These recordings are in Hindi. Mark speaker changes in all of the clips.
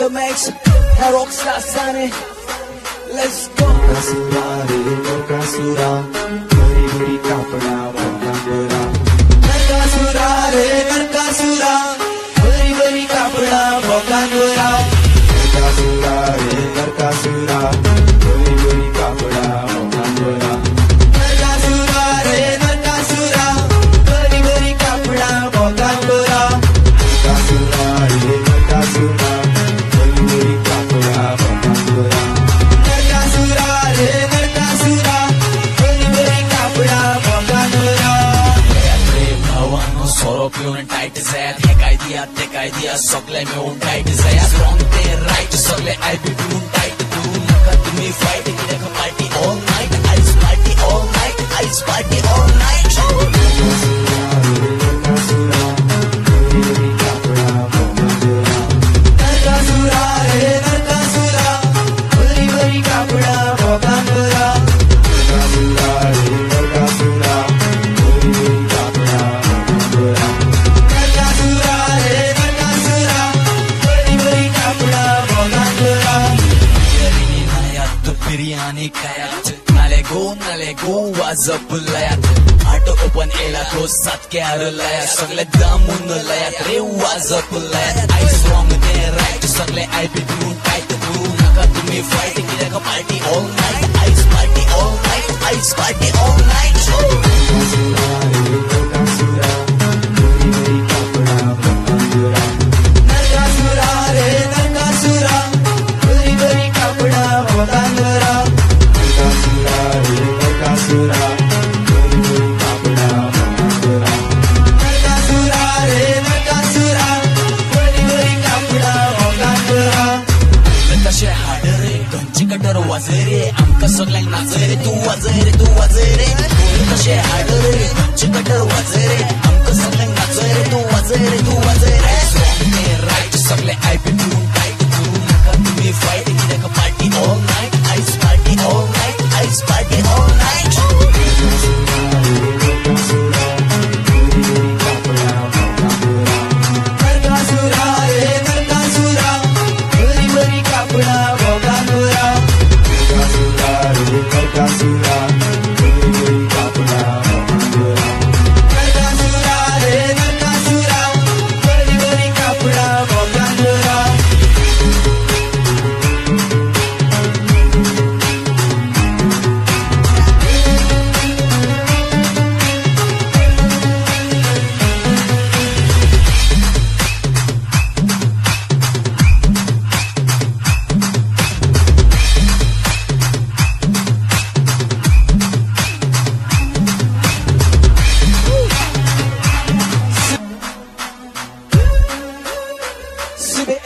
Speaker 1: the mix, här Rockstar Sunny. Let's go.
Speaker 2: Kasura re kasura, bari bari kapda bangura.
Speaker 1: Kasura re kasura, bari bari kapda bangura.
Speaker 2: Kasura re kasura, bari bari kapda bangura.
Speaker 1: Kasura re kasura, bari bari kapda bangura.
Speaker 2: Kasura re kasura, bari bari kapda bangura.
Speaker 1: पिऊन टाइट जायात हे काय दिया सगळे मिळून टाइट जायात रॉंग ते राइट सगळे आय बी पिऊन टाइट तू नका तुम्ही फाइट किती party all night ice party all night ice party all night biryani खायात नाले गो वाजप लयात आटो ओपन एला तो सात क्यार लयात सगळे दामून लयात रे वाजप लयात आइस रॉंग ते राइट सगळे आय बी पिऊन टाइट तू नका तुम्ही फाइट किती का party all night ice party all night ice party all night कटर वाजरे आमका सगळ्यांक नाचरे तू वाजरे कशे हाड रे कटर वाजरे आमका सगळ्यांक नाचरे तू वाजरे राइट सगळे आय पी पिऊन टाइट तू नका तुम्ही फाइट किती का party all night ice party all night ice party all night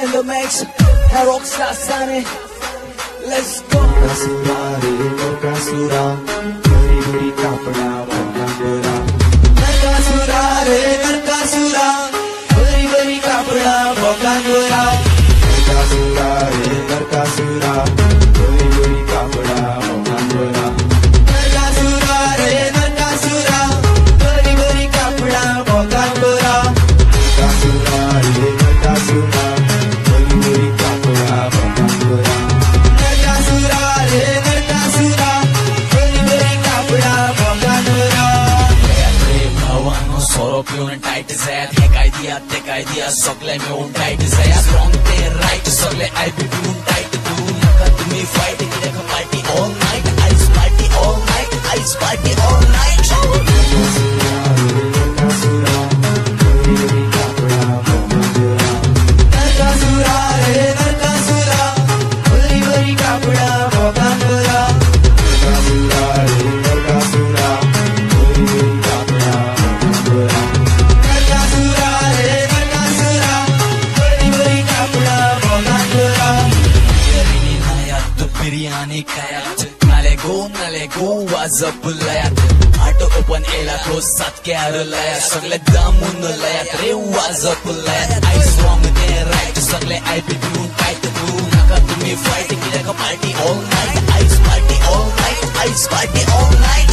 Speaker 1: in the mix, här Rockstar Sunny. Let's go.
Speaker 2: Kasura re kasura, bari bari kapda bangura.
Speaker 1: Kasura re kasura, bari bari kapda bangura.
Speaker 2: Kasura re kasura, bari bari kapda bangura.
Speaker 1: Kasura re kasura, bari bari kapda bangura.
Speaker 2: Kasura re kasura.
Speaker 1: पिऊन टाइट जायात हे काय दिया सगळे मिळून टाइट जायात रॉंग ते राइट सगळे आय बी पिऊन टाइट तू नका तुम्ही फाइट किती का party all night ice party all night ice party all night biryani खायात नाले गो वाजप लयात आटो ओपन एला तो सात क्यार लयात सगळे दामून लयात रे वाजप लयात आइस रॉंग ते राइट सगळे आय बी पिऊन टाइट तू नका तुम्ही फाइट किती का party all night ice party all night ice party all night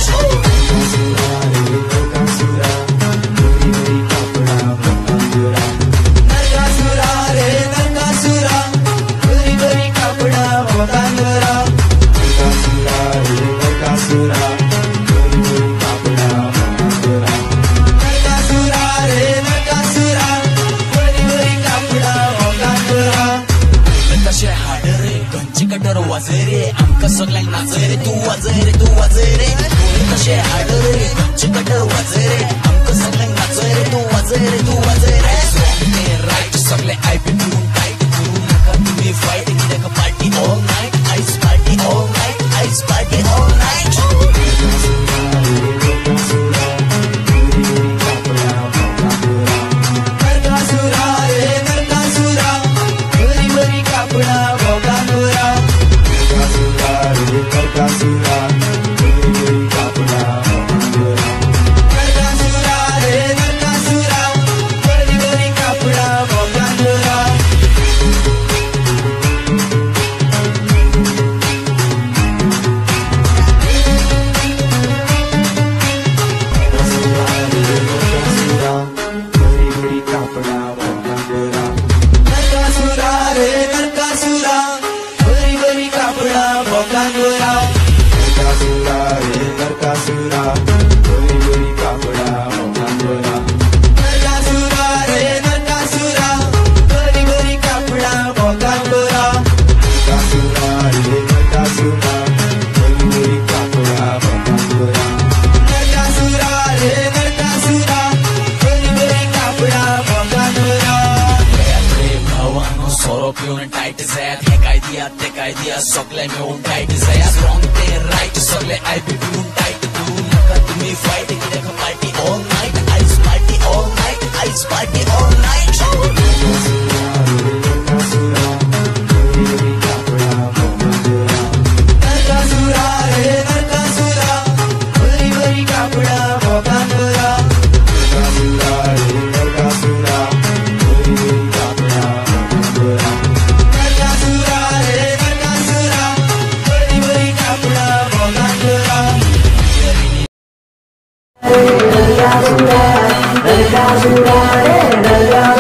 Speaker 2: Narakasura गोरी गोरी कापडा मोठा नरकासुरा रे नरकासुरा गोरी गोरी कापडा मोठा नरकासुरा रे नरकासुरा गोरी गोरी कापडा मोठा नरकासुरा रे नरकासुरा गोरी गोरी कापडा मोठा
Speaker 1: Solo pion tight zet he kai dia sogle me un tight zet wrong te right sogle I be pion tight do naka tumi fight ki dekha party all night ice party all night ice party all night
Speaker 2: नरकासुरा रे नरकासुरा गोरी गोरी कापडा मोठा नरकासुरा रे नरकासुरा गोरी गोरी कापडा नरकासुरा रे नरकासुरा गोरी गोरी कापडा मोठा
Speaker 3: नरकासुरा रे नरकासुरा